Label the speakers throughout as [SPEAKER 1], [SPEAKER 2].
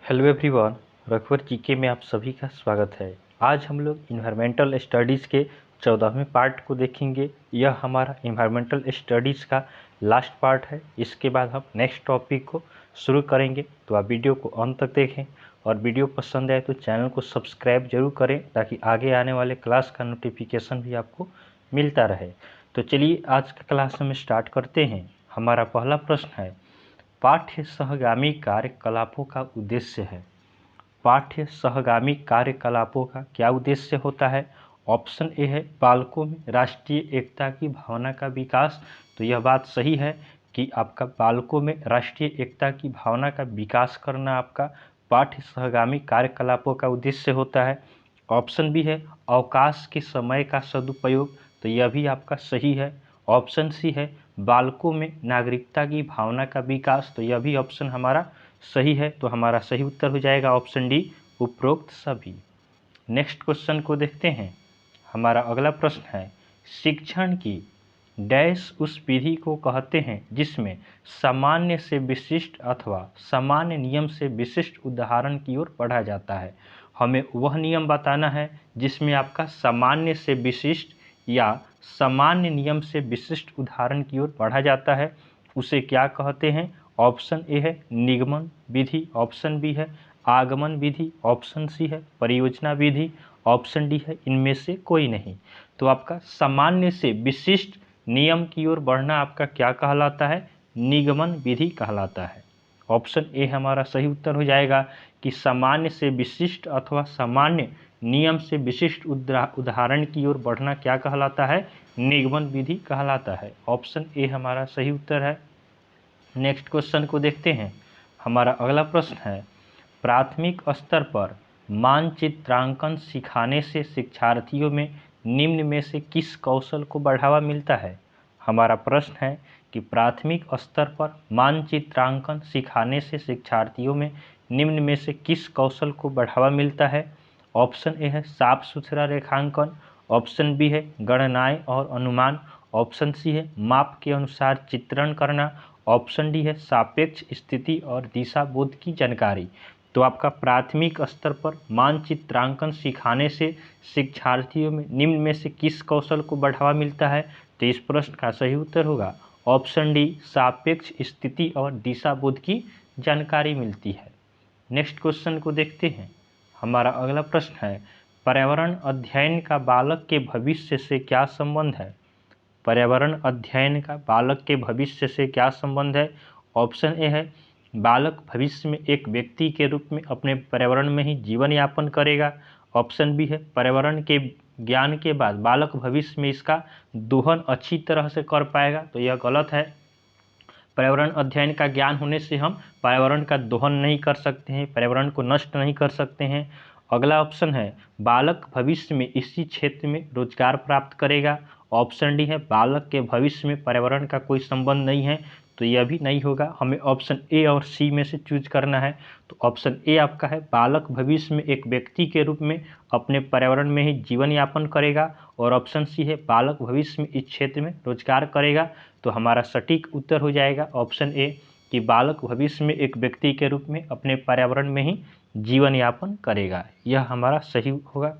[SPEAKER 1] Hello everyone, रघुवर GK में आप सभी का स्वागत है। आज हम लोग इन्वायरमेंटल स्टडीज़ के 14वें पार्ट को देखेंगे। यह हमारा इन्वायरमेंटल स्टडीज़ का लास्ट पार्ट है। इसके बाद हम नेक्स्ट टॉपिक को शुरू करेंगे, तो आप वीडियो को अंत तक देखें और वीडियो पसंद आए तो चैनल को सब्सक्राइब जरूर करें ताकि आगे आने वाले क्लास का नोटिफिकेशन भी आपको मिलता रहे। तो चलिए आज का क्लास हम स्टार्ट करते हैं। हमारा पहला प्रश्न है, पाठ्य सहगामी कार्यकलापों का उद्देश्य है। पाठ्य सहगामी कार्यकलापों का क्या उद्देश्य होता है? ऑप्शन ए है बालकों में राष्ट्रीय एकता की भावना का विकास। तो यह बात सही है कि आपका बालकों में राष्ट्रीय एकता की भावना का विकास करना आपका पाठ्य सहगामी कार्यकलापों का उद्देश्य होता है। ऑप्शन बी है अवकाश के समय का सदुपयोग। तो यह भी आपका सही है। ऑप्शन सी है बालकों में नागरिकता की भावना का विकास। तो यह भी ऑप्शन हमारा सही है। तो हमारा सही उत्तर हो जाएगा ऑप्शन डी, उपरोक्त सभी। नेक्स्ट क्वेश्चन को देखते हैं। हमारा अगला प्रश्न है, शिक्षण की डैश उस विधि को कहते हैं जिसमें सामान्य से विशिष्ट अथवा सामान्य नियम से विशिष्ट उदाहरण की ओर बढ़ा जाता है। हमें वह नियम बताना है जिसमें आपका सामान्य से विशिष्ट या सामान्य नियम से विशिष्ट उदाहरण की ओर बढ़ा जाता है, उसे क्या कहते हैं? ऑप्शन ए है निगमन विधि, ऑप्शन बी है आगमन विधि, ऑप्शन सी है परियोजना विधि, ऑप्शन डी है इनमें से कोई नहीं। तो आपका सामान्य से विशिष्ट नियम की ओर बढ़ना आपका क्या कहलाता है? निगमन विधि कहलाता है। ऑप्शन ए हमारा सही उत्तर हो जाएगा कि सामान्य से विशिष्ट अथवा सामान्य नियम से विशिष्ट उदाहरण की ओर बढ़ना क्या कहलाता है? निगमन विधि कहलाता है। ऑप्शन ए हमारा सही उत्तर है। नेक्स्ट क्वेश्चन को देखते हैं। हमारा अगला प्रश्न है, प्राथमिक स्तर पर मानचित्रांकन सिखाने से शिक्षार्थियों में निम्न में से किस कौशल को बढ़ावा मिलता है? हमारा प्रश्न है कि प्राथमिक स्तर पर मानचित्रांकन सिखाने से शिक्षार्थियों में निम्न में से किस कौशल को बढ़ावा मिलता है? ऑप्शन ए है साफ सुथरा रेखांकन, ऑप्शन बी है गणनाएं और अनुमान, ऑप्शन सी है माप के अनुसार चित्रण करना, ऑप्शन डी है सापेक्ष स्थिति और दिशा बोध की जानकारी। तो आपका प्राथमिक स्तर पर मानचित्रांकन सिखाने से शिक्षार्थियों में निम्न में से किस कौशल को बढ़ावा मिलता है? तो इस प्रश्न का सही उत्तर होगा ऑप्शन डी, सापेक्ष स्थिति और दिशा बोध की जानकारी मिलती है। नेक्स्ट क्वेश्चन को देखते हैं। हमारा अगला प्रश्न है, पर्यावरण अध्ययन का बालक के भविष्य से क्या संबंध है? पर्यावरण अध्ययन का बालक के भविष्य से क्या संबंध है? ऑप्शन ए है बालक भविष्य में एक व्यक्ति के रूप में अपने पर्यावरण में ही जीवन यापन करेगा, ऑप्शन बी है पर्यावरण के ज्ञान के बाद बालक भविष्य में इसका दोहन अच्छी तरह से कर पाएगा। तो यह गलत है। पर्यावरण अध्ययन का ज्ञान होने से हम पर्यावरण का दोहन नहीं कर सकते हैं, पर्यावरण को नष्ट नहीं कर सकते हैं। अगला ऑप्शन है बालक भविष्य में इसी क्षेत्र में रोजगार प्राप्त करेगा, ऑप्शन डी है बालक के भविष्य में पर्यावरण का कोई संबंध नहीं है। तो यह भी नहीं होगा, हमें ऑप्शन ए और सी में से चूज करना है। तो ऑप्शन ए आपका है बालक भविष्य में एक व्यक्ति के रूप में अपने पर्यावरण में ही जीवन यापन करेगा, और ऑप्शन सी है बालक भविष्य में इस क्षेत्र में रोजगार करेगा। तो हमारा सटीक उत्तर हो जाएगा ऑप्शन ए कि बालक भविष्य में एक व्यक्ति के रूप में अपने पर्यावरण में ही जीवन यापन करेगा। यह हमारा सही होगा।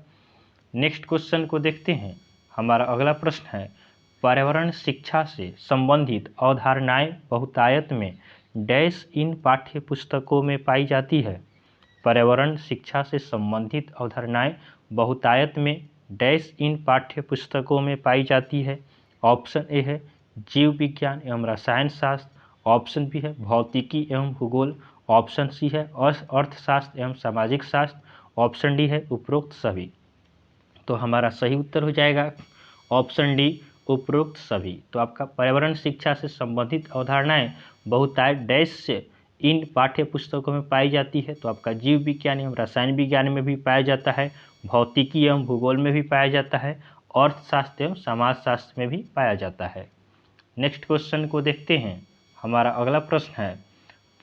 [SPEAKER 1] नेक्स्ट क्वेश्चन को देखते हैं। हमारा अगला प्रश्न है, पर्यावरण शिक्षा से संबंधित अवधारणाएं बहुतायत में डैश इन पाठ्य पुस्तकों में पाई जाती है? पर्यावरण शिक्षा से संबंधित अवधारणाएं बहुतायत में डैश इन पाठ्य पुस्तकों में पाई जाती है? ऑप्शन ए है जीव विज्ञान एवं रसायन शास्त्र, ऑप्शन बी है भौतिकी एवं भूगोल, ऑप्शन सी है अर्थशास्त्र एवं सामाजिक शास्त्र, ऑप्शन डी है उपरोक्त सभी। तो हमारा सही उत्तर हो जाएगा ऑप्शन डी, उपरोक्त सभी। तो आपका पर्यावरण शिक्षा से संबंधित अवधारणाएं बहुतायत डैश से इन पाठ्य पुस्तकों में पाई जाती है। तो आपका जीव विज्ञान एवं रसायन विज्ञान में भी पाया जाता है, भौतिकी एवं भूगोल में भी पाया जाता है, अर्थशास्त्र एवं समाजशास्त्र में भी पाया जाता है। नेक्स्ट क्वेश्चन को देखते हैं। हमारा अगला प्रश्न है,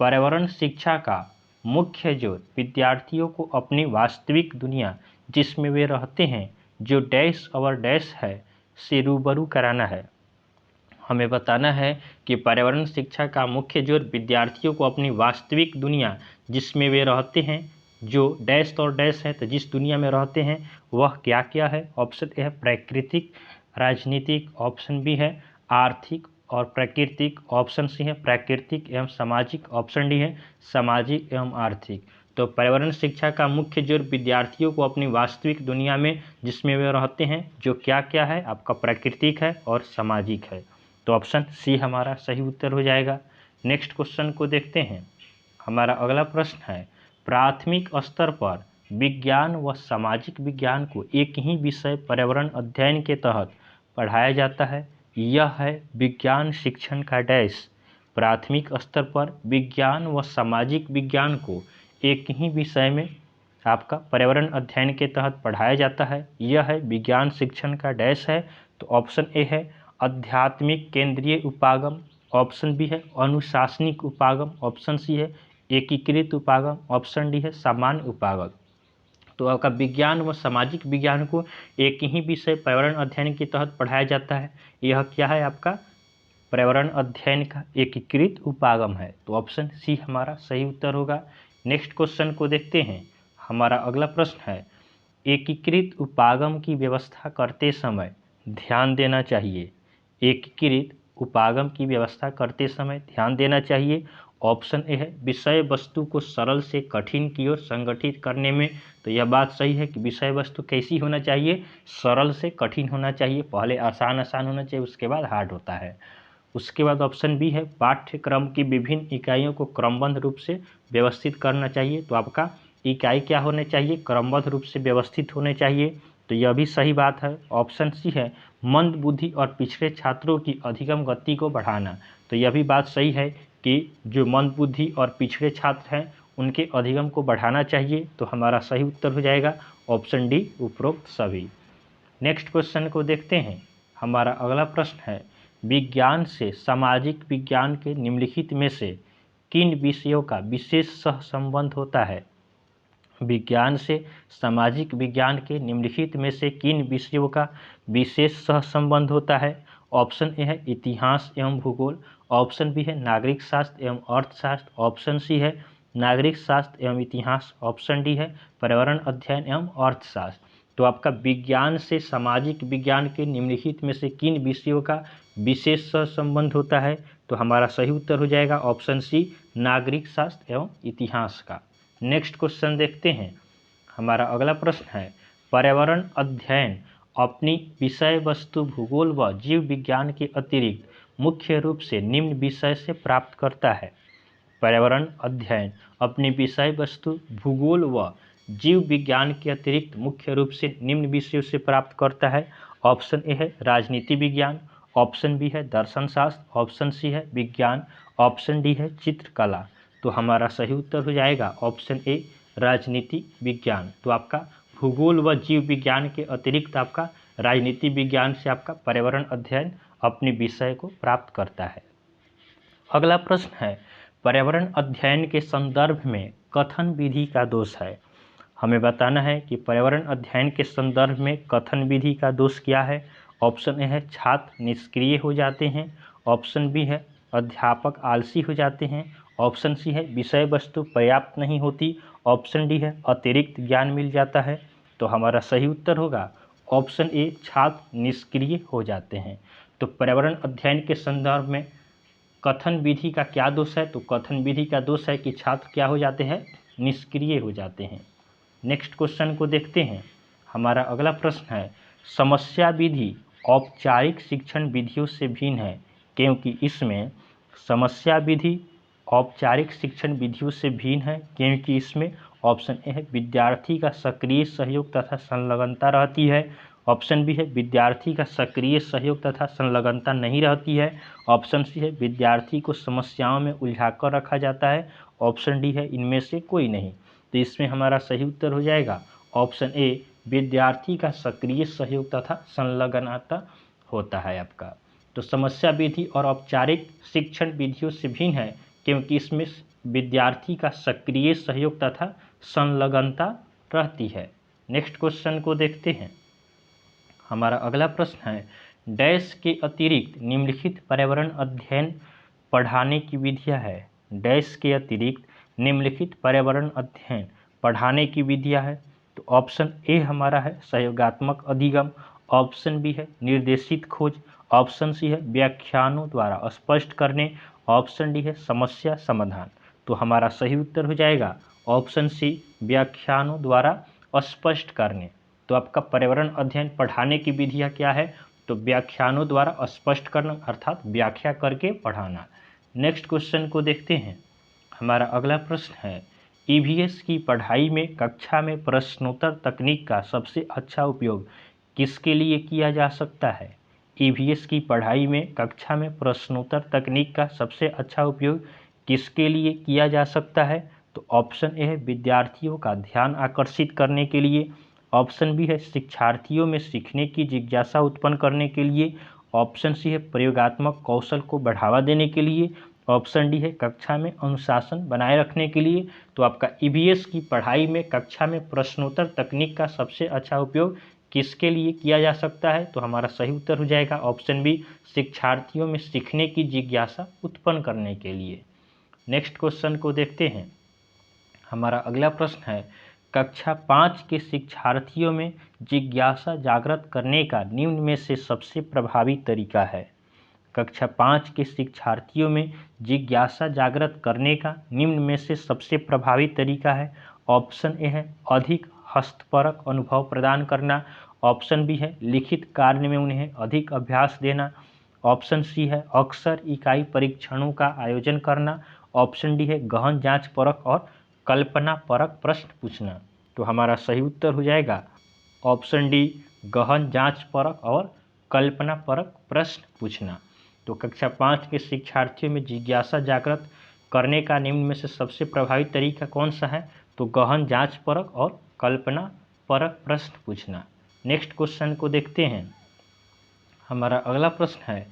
[SPEAKER 1] पर्यावरण शिक्षा का मुख्य जोर विद्यार्थियों को अपनी वास्तविक दुनिया जिसमें वे रहते हैं, जो डैश और डैश है, से रूबरू कराना है। हमें बताना है कि पर्यावरण शिक्षा का मुख्य जोर विद्यार्थियों को अपनी वास्तविक दुनिया जिसमें वे रहते हैं, जो डैश और डैश है, तो जिस दुनिया में रहते हैं वह क्या क्या है। ऑप्शन ए है प्राकृतिक, राजनीतिक, ऑप्शन बी है आर्थिक और प्राकृतिक, ऑप्शन सी है प्राकृतिक एवं सामाजिक, ऑप्शन डी है सामाजिक एवं आर्थिक। तो पर्यावरण शिक्षा का मुख्य जोर विद्यार्थियों को अपनी वास्तविक दुनिया में जिसमें वे रहते हैं, जो क्या क्या है, आपका प्राकृतिक है और सामाजिक है। तो ऑप्शन सी हमारा सही उत्तर हो जाएगा। नेक्स्ट क्वेश्चन को देखते हैं। हमारा अगला प्रश्न है, प्राथमिक स्तर पर विज्ञान व सामाजिक विज्ञान को एक ही विषय पर्यावरण अध्ययन के तहत पढ़ाया जाता है। यह है विज्ञान शिक्षण का डैश। प्राथमिक स्तर पर विज्ञान व सामाजिक विज्ञान को एक ही विषय में आपका पर्यावरण अध्ययन के तहत पढ़ाया जाता है। यह है विज्ञान शिक्षण का डैश है। तो ऑप्शन ए है आध्यात्मिक केंद्रीय उपागम, ऑप्शन बी है अनुशासनिक उपागम, ऑप्शन सी है एकीकृत उपागम, ऑप्शन डी है सामान्य उपागम। तो आपका विज्ञान व सामाजिक विज्ञान को एक ही विषय पर्यावरण अध्ययन के तहत पढ़ाया जाता है। यह क्या है, आपका पर्यावरण अध्ययन का एकीकृत उपागम है। तो ऑप्शन सी हमारा सही उत्तर होगा। नेक्स्ट क्वेश्चन को देखते हैं। हमारा अगला प्रश्न है, एकीकृत उपागम की व्यवस्था करते समय ध्यान देना चाहिए। एकीकृत उपागम की व्यवस्था करते समय ध्यान देना चाहिए। ऑप्शन ए है विषय वस्तु को सरल से कठिन की ओर संगठित करने में। तो यह बात सही है कि विषय वस्तु कैसी होना चाहिए, सरल से कठिन होना चाहिए। पहले आसान आसान होना चाहिए, उसके बाद हार्ड होता है। उसके बाद ऑप्शन बी है पाठ्यक्रम की विभिन्न इकाइयों को क्रमबद्ध रूप से व्यवस्थित करना चाहिए। तो आपका इकाई क्या होने चाहिए, क्रमबद्ध रूप से व्यवस्थित होने चाहिए। तो यह भी सही बात है। ऑप्शन सी है मंद बुद्धि और पिछड़े छात्रों की अधिगम गति को बढ़ाना। तो यह भी बात सही है कि जो मंद बुद्धि और पिछड़े छात्र हैं उनके अधिगम को बढ़ाना चाहिए। तो हमारा सही उत्तर हो जाएगा ऑप्शन डी उपरोक्त सभी। नेक्स्ट क्वेश्चन को देखते हैं। हमारा अगला प्रश्न है, विज्ञान से सामाजिक विज्ञान के निम्नलिखित में से किन विषयों का विशेष सहसंबंध होता है। विज्ञान से सामाजिक विज्ञान के निम्नलिखित में से किन विषयों का विशेष सहसंबंध होता है। ऑप्शन ए है इतिहास एवं भूगोल, ऑप्शन बी है नागरिक शास्त्र एवं अर्थशास्त्र, ऑप्शन सी है नागरिक शास्त्र एवं इतिहास, ऑप्शन डी है पर्यावरण अध्ययन एवं अर्थशास्त्र। तो आपका विज्ञान से सामाजिक विज्ञान के निम्नलिखित में से किन विषयों का विशेष सहसंबंध होता है। तो हमारा सही उत्तर हो जाएगा ऑप्शन सी नागरिक शास्त्र एवं इतिहास का। नेक्स्ट क्वेश्चन देखते हैं। हमारा अगला प्रश्न है, पर्यावरण अध्ययन अपनी विषय वस्तु भूगोल व जीव विज्ञान के अतिरिक्त मुख्य रूप से निम्न विषय से प्राप्त करता है। पर्यावरण अध्ययन अपनी विषय वस्तु भूगोल व जीव विज्ञान के अतिरिक्त मुख्य रूप से निम्न विषयों से प्राप्त करता है। ऑप्शन ए है राजनीति विज्ञान, ऑप्शन बी है दर्शन शास्त्र, ऑप्शन सी है विज्ञान, ऑप्शन डी है चित्रकला। तो हमारा सही उत्तर हो जाएगा ऑप्शन ए राजनीति विज्ञान। तो आपका भूगोल व जीव विज्ञान के अतिरिक्त आपका राजनीति विज्ञान से आपका पर्यावरण अध्ययन अपने विषय को प्राप्त करता है। अगला प्रश्न है, पर्यावरण अध्ययन के संदर्भ में कथन विधि का दोष है। हमें बताना है कि पर्यावरण अध्ययन के संदर्भ में कथन विधि का दोष क्या है। ऑप्शन ए है छात्र निष्क्रिय हो जाते हैं, ऑप्शन बी है अध्यापक आलसी हो जाते हैं, ऑप्शन सी है विषय वस्तु पर्याप्त नहीं होती, ऑप्शन डी है अतिरिक्त ज्ञान मिल जाता है। तो हमारा सही उत्तर होगा ऑप्शन ए छात्र निष्क्रिय हो जाते हैं। तो पर्यावरण अध्ययन के संदर्भ में कथन विधि का क्या दोष है। तो कथन विधि का दोष है कि छात्र क्या हो जाते हैं, निष्क्रिय हो जाते हैं। नेक्स्ट क्वेश्चन को देखते हैं। हमारा अगला प्रश्न है, समस्या विधि औपचारिक शिक्षण विधियों से भिन्न है क्योंकि इसमें समस्या विधि औपचारिक शिक्षण विधियों से भिन्न है क्योंकि इसमें ऑप्शन ए है विद्यार्थी का सक्रिय सहयोग तथा संलग्नता रहती है, ऑप्शन बी है विद्यार्थी का सक्रिय सहयोग तथा संलग्नता नहीं रहती है, ऑप्शन सी है विद्यार्थी को समस्याओं में उलझाकर रखा जाता है, ऑप्शन डी है इनमें से कोई नहीं। तो इसमें हमारा सही उत्तर हो जाएगा ऑप्शन ए विद्यार्थी का सक्रिय सहयोग तथा संलग्नता होता है आपका। तो समस्या विधि और औपचारिक शिक्षण विधियों से भिन्न है क्योंकि इसमें विद्यार्थी का सक्रिय सहयोग तथा संलग्नता रहती है। नेक्स्ट क्वेश्चन को देखते हैं। हमारा अगला प्रश्न है, डैश के अतिरिक्त निम्नलिखित पर्यावरण अध्ययन पढ़ाने की विधियाँ है। डैश के अतिरिक्त निम्नलिखित पर्यावरण अध्ययन पढ़ाने की विधियाँ है। तो ऑप्शन ए हमारा है सहयोगात्मक अधिगम, ऑप्शन बी है निर्देशित खोज, ऑप्शन सी है व्याख्यानों द्वारा स्पष्ट करने, ऑप्शन डी है समस्या समाधान। तो हमारा सही उत्तर हो जाएगा ऑप्शन सी व्याख्यानों द्वारा स्पष्ट करने। तो आपका पर्यावरण अध्ययन पढ़ाने की विधियाँ क्या है? तो व्याख्यानों द्वारा स्पष्ट करना अर्थात व्याख्या करके पढ़ाना। नेक्स्ट क्वेश्चन को देखते हैं। हमारा अगला प्रश्न है ईवीएस की पढ़ाई में कक्षा में प्रश्नोत्तर तकनीक का सबसे अच्छा उपयोग किसके लिए किया जा सकता है? ईवीएस की पढ़ाई में कक्षा में प्रश्नोत्तर तकनीक का सबसे अच्छा उपयोग किसके लिए किया जा सकता है? तो ऑप्शन ए है विद्यार्थियों का ध्यान आकर्षित करने के लिए, ऑप्शन बी है शिक्षार्थियों में सीखने की जिज्ञासा उत्पन्न करने के लिए, ऑप्शन सी है प्रयोगात्मक कौशल को बढ़ावा देने के लिए, ऑप्शन डी है कक्षा में अनुशासन बनाए रखने के लिए। तो आपका ईवीएस की पढ़ाई में कक्षा में प्रश्नोत्तर तकनीक का सबसे अच्छा उपयोग किसके लिए किया जा सकता है? तो हमारा सही उत्तर हो जाएगा ऑप्शन बी शिक्षार्थियों में सीखने की जिज्ञासा उत्पन्न करने के लिए। नेक्स्ट क्वेश्चन को देखते हैं। हमारा अगला प्रश्न है कक्षा 5 के शिक्षार्थियों में जिज्ञासा जागृत करने का निम्न में से सबसे प्रभावी तरीका है। कक्षा 5 के शिक्षार्थियों में जिज्ञासा जागृत करने का निम्न में से सबसे प्रभावी तरीका है। ऑप्शन ए है अधिक हस्तपरक अनुभव प्रदान करना, ऑप्शन बी है लिखित कार्य में उन्हें अधिक अभ्यास देना, ऑप्शन सी है अक्सर इकाई परीक्षणों का आयोजन करना, ऑप्शन डी है गहन जांच परख और कल्पना परक प्रश्न पूछना। तो हमारा सही उत्तर हो जाएगा ऑप्शन डी गहन जांच परक और कल्पना परक प्रश्न पूछना। तो कक्षा 5 के शिक्षार्थियों में जिज्ञासा जागृत करने का निम्न में से सबसे प्रभावी तरीका कौन सा है? तो गहन जांच परक और कल्पना परक प्रश्न पूछना। नेक्स्ट क्वेश्चन को देखते हैं। हमारा अगला प्रश्न है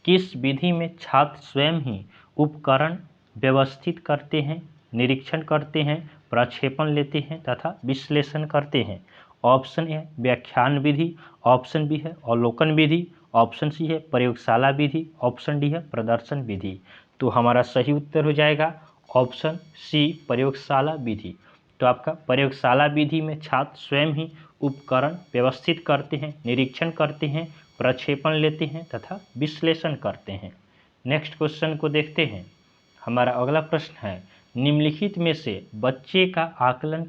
[SPEAKER 1] किस विधि में छात्र स्वयं ही उपकरण व्यवस्थित करते हैं, निरीक्षण करते हैं, प्रक्षेपण लेते हैं तथा विश्लेषण करते हैं? ऑप्शन ए व्याख्यान विधि, ऑप्शन बी है अवलोकन विधि, ऑप्शन सी है प्रयोगशाला विधि, ऑप्शन डी है प्रदर्शन विधि। तो हमारा सही उत्तर हो जाएगा ऑप्शन सी प्रयोगशाला विधि। तो आपका प्रयोगशाला विधि में छात्र स्वयं ही उपकरण व्यवस्थित करते हैं, निरीक्षण करते हैं, प्रक्षेपण लेते हैं तथा विश्लेषण करते हैं। नेक्स्ट क्वेश्चन को देखते हैं। हमारा अगला प्रश्न है निम्नलिखित में से बच्चे का आकलन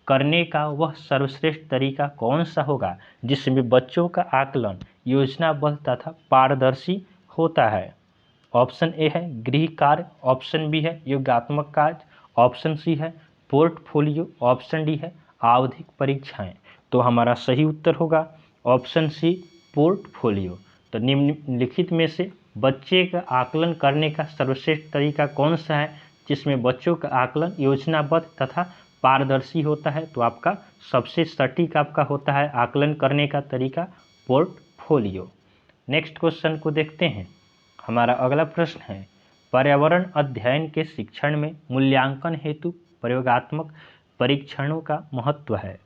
[SPEAKER 1] करने का वह सर्वश्रेष्ठ तरीका कौन सा होगा जिसमें बच्चों का आकलन योजनाबद्ध तथा पारदर्शी होता है? ऑप्शन ए है गृह कार्य, ऑप्शन बी है योगात्मक कार्य, ऑप्शन सी है पोर्टफोलियो, ऑप्शन डी है आवधिक परीक्षाएं। तो हमारा सही उत्तर होगा ऑप्शन सी पोर्टफोलियो। तो निम्नलिखित में से बच्चे का आकलन करने का सर्वश्रेष्ठ तरीका कौन सा है जिसमें बच्चों का आकलन योजनाबद्ध तथा पारदर्शी होता है? तो आपका सबसे सटीक आपका होता है आकलन करने का तरीका पोर्टफोलियो। नेक्स्ट क्वेश्चन को देखते हैं। हमारा अगला प्रश्न है पर्यावरण अध्ययन के शिक्षण में मूल्यांकन हेतु प्रयोगात्मक परीक्षणों का महत्व है।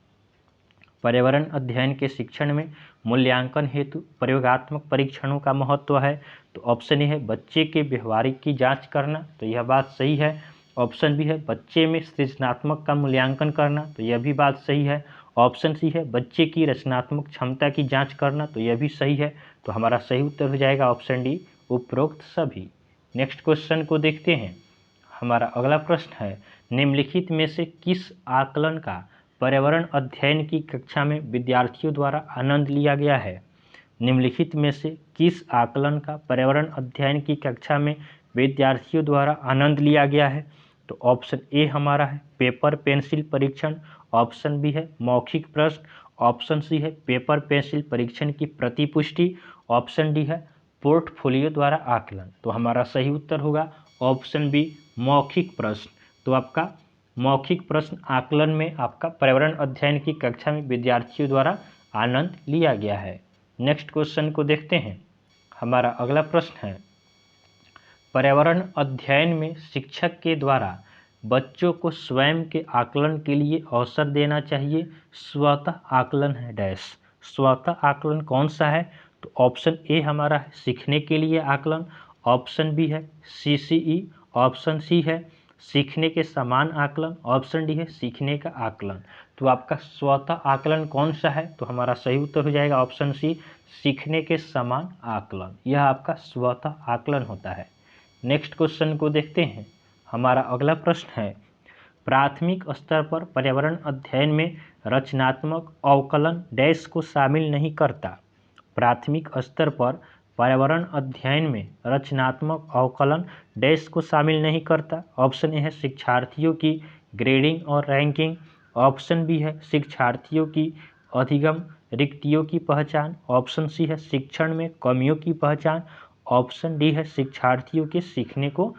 [SPEAKER 1] पर्यावरण अध्ययन के शिक्षण में मूल्यांकन हेतु प्रयोगात्मक परीक्षणों का महत्व है। तो ऑप्शन ए है बच्चे के व्यवहारिक की जांच करना, तो यह बात सही है। ऑप्शन बी है बच्चे में सृजनात्मक का मूल्यांकन करना, तो यह भी बात सही है। ऑप्शन सी है बच्चे की रचनात्मक क्षमता की जांच करना, तो यह भी सही है। तो हमारा सही उत्तर हो जाएगा ऑप्शन डी उपरोक्त सभी। नेक्स्ट क्वेश्चन को देखते हैं। हमारा अगला प्रश्न है निम्नलिखित में से किस आकलन का पर्यावरण अध्ययन की कक्षा में विद्यार्थियों द्वारा आनंद लिया गया है? निम्नलिखित में से किस आकलन का पर्यावरण अध्ययन की कक्षा में विद्यार्थियों द्वारा आनंद लिया गया है? तो ऑप्शन ए हमारा है पेपर पेंसिल परीक्षण, ऑप्शन बी है मौखिक प्रश्न, ऑप्शन सी है पेपर पेंसिल परीक्षण की प्रतिपुष्टि, ऑप्शन डी है पोर्टफोलियो द्वारा आकलन। तो हमारा सही उत्तर होगा ऑप्शन बी मौखिक प्रश्न। तो आपका मौखिक प्रश्न आकलन में आपका पर्यावरण अध्ययन की कक्षा में विद्यार्थियों द्वारा आनंद लिया गया है। नेक्स्ट क्वेश्चन को देखते हैं। हमारा अगला प्रश्न है पर्यावरण अध्ययन में शिक्षक के द्वारा बच्चों को स्वयं के आकलन के लिए अवसर देना चाहिए। स्वतः आकलन है डैश। स्वतः आकलन कौन सा है? तो ऑप्शन ए हमारा है सीखने के लिए आकलन, ऑप्शन बी है CCE, ऑप्शन सी है सीखने के समान आकलन, ऑप्शन डी है सीखने का आकलन। तो आपका स्वतः आकलन कौन सा है? तो हमारा सही उत्तर हो जाएगा ऑप्शन सी सीखने के समान आकलन। यह आपका स्वतः आकलन होता है। नेक्स्ट क्वेश्चन को देखते हैं। हमारा अगला प्रश्न है प्राथमिक स्तर पर पर्यावरण अध्ययन में रचनात्मक अवकलन डैश को शामिल नहीं करता। प्राथमिक स्तर पर पर्यावरण अध्ययन में रचनात्मक अवकलन डैश को शामिल नहीं करता। ऑप्शन ए है शिक्षार्थियों की ग्रेडिंग और रैंकिंग, ऑप्शन बी है शिक्षार्थियों की अधिगम रिक्तियों की पहचान, ऑप्शन सी है शिक्षण में कमियों की पहचान, ऑप्शन डी है शिक्षार्थियों के सीखने को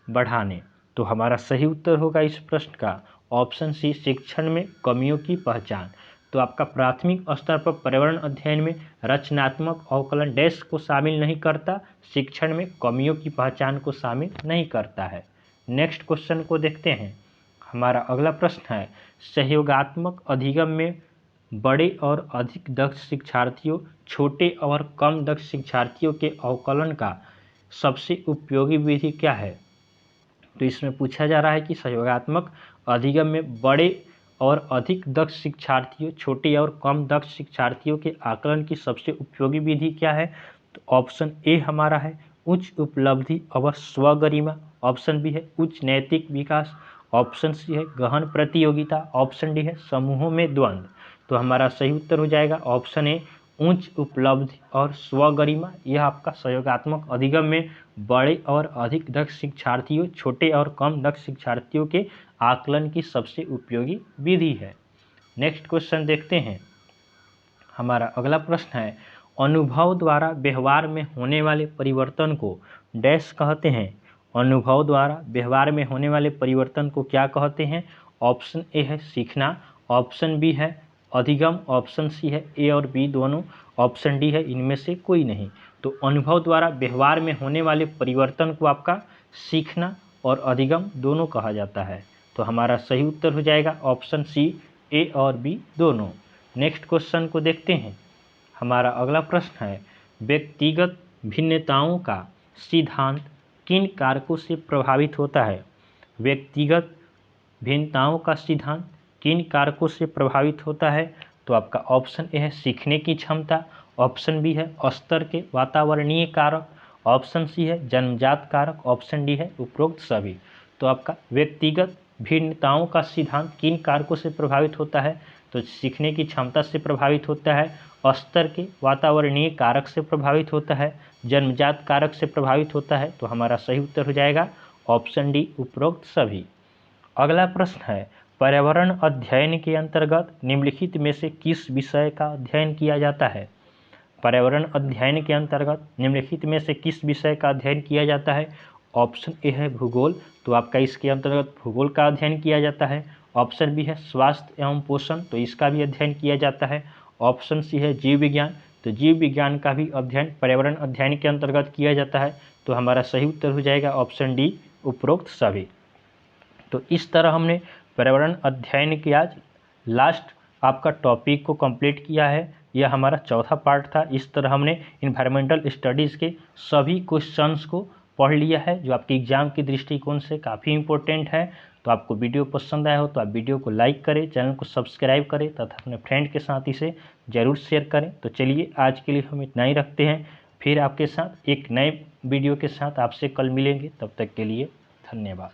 [SPEAKER 1] बढ़ाने। तो हमारा सही उत्तर होगा इस प्रश्न का ऑप्शन सी शिक्षण में कमियों की पहचान। तो आपका प्राथमिक स्तर पर पर्यावरण अध्ययन में रचनात्मक अवकलन डैश को शामिल नहीं करता, शिक्षण में कमियों की पहचान को शामिल नहीं करता है। नेक्स्ट क्वेश्चन को देखते हैं। हमारा अगला प्रश्न है सहयोगात्मक अधिगम में बड़े और अधिक दक्ष शिक्षार्थियों छोटे और कम दक्ष शिक्षार्थियों के अवकलन का सबसे उपयोगी विधि क्या है? तो इसमें पूछा जा रहा है कि सहयोगात्मक अधिगम में बड़े और अधिक दक्ष शिक्षार्थियों छोटे और कम दक्ष शिक्षार्थियों के आकलन की सबसे उपयोगी विधि क्या है? तो ऑप्शन ए हमारा है उच्च उपलब्धि अव स्वगरिमा, ऑप्शन बी है उच्च नैतिक विकास, ऑप्शन सी है गहन प्रतियोगिता, ऑप्शन डी है समूहों में द्वंद्व। तो हमारा सही उत्तर हो जाएगा ऑप्शन ए उच्च उपलब्धि और स्वगरिमा। यह आपका सहयोगात्मक अधिगम में बड़े और अधिक दक्ष शिक्षार्थियों छोटे और कम दक्ष शिक्षार्थियों के आकलन की सबसे उपयोगी विधि है। नेक्स्ट क्वेश्चन देखते हैं। हमारा अगला प्रश्न है अनुभव द्वारा व्यवहार में होने वाले परिवर्तन को डैश कहते हैं। अनुभव द्वारा व्यवहार में होने वाले परिवर्तन को क्या कहते हैं? ऑप्शन ए है सीखना, ऑप्शन बी है अधिगम, ऑप्शन सी है ए और बी दोनों, ऑप्शन डी है इनमें से कोई नहीं। तो अनुभव द्वारा व्यवहार में होने वाले परिवर्तन को आपका सीखना और अधिगम दोनों कहा जाता है। तो हमारा सही उत्तर हो जाएगा ऑप्शन सी ए और बी दोनों। नेक्स्ट क्वेश्चन को देखते हैं। हमारा अगला प्रश्न है व्यक्तिगत भिन्नताओं का सिद्धांत किन कारकों से प्रभावित होता है? व्यक्तिगत भिन्नताओं का सिद्धांत किन कारकों से प्रभावित होता है? तो आपका ऑप्शन ए है सीखने की क्षमता, ऑप्शन बी है स्तर के वातावरणीय कारक, ऑप्शन सी है जन्मजात कारक, ऑप्शन डी है उपरोक्त सभी। तो आपका व्यक्तिगत भिन्नताओं का सिद्धांत किन कारकों से प्रभावित होता है? तो सीखने की क्षमता से प्रभावित होता है, स्तर के वातावरणीय कारक से प्रभावित होता है, जन्मजात कारक से प्रभावित होता है। तो हमारा सही उत्तर हो जाएगा ऑप्शन डी उपरोक्त सभी। अगला प्रश्न है पर्यावरण अध्ययन के अंतर्गत निम्नलिखित में से किस विषय का अध्ययन किया जाता है? पर्यावरण अध्ययन के अंतर्गत निम्नलिखित में से किस विषय का अध्ययन किया जाता है? ऑप्शन ए है भूगोल, तो आपका इसके अंतर्गत भूगोल का अध्ययन किया जाता है, ऑप्शन बी है स्वास्थ्य एवं पोषण, तो इसका भी अध्ययन किया जाता है, ऑप्शन सी है जीव विज्ञान, तो जीव विज्ञान का भी अध्ययन पर्यावरण अध्ययन के अंतर्गत किया जाता है। तो हमारा सही उत्तर हो जाएगा ऑप्शन डी उपरोक्त सभी। तो इस तरह हमने पर्यावरण अध्ययन के आज लास्ट आपका टॉपिक को कंप्लीट किया है। यह हमारा चौथा पार्ट था। इस तरह हमने इन्वायरमेंटल स्टडीज़ के सभी क्वेश्चंस को पढ़ लिया है जो आपके एग्जाम के दृष्टिकोण से काफ़ी इंपॉर्टेंट है। तो आपको वीडियो पसंद आया हो तो आप वीडियो को लाइक करें, चैनल को सब्सक्राइब करें तथा अपने फ्रेंड के साथ इसे ज़रूर शेयर करें। तो चलिए आज के लिए हम इतना ही रखते हैं, फिर आपके साथ एक नए वीडियो के साथ आपसे कल मिलेंगे। तब तक के लिए धन्यवाद।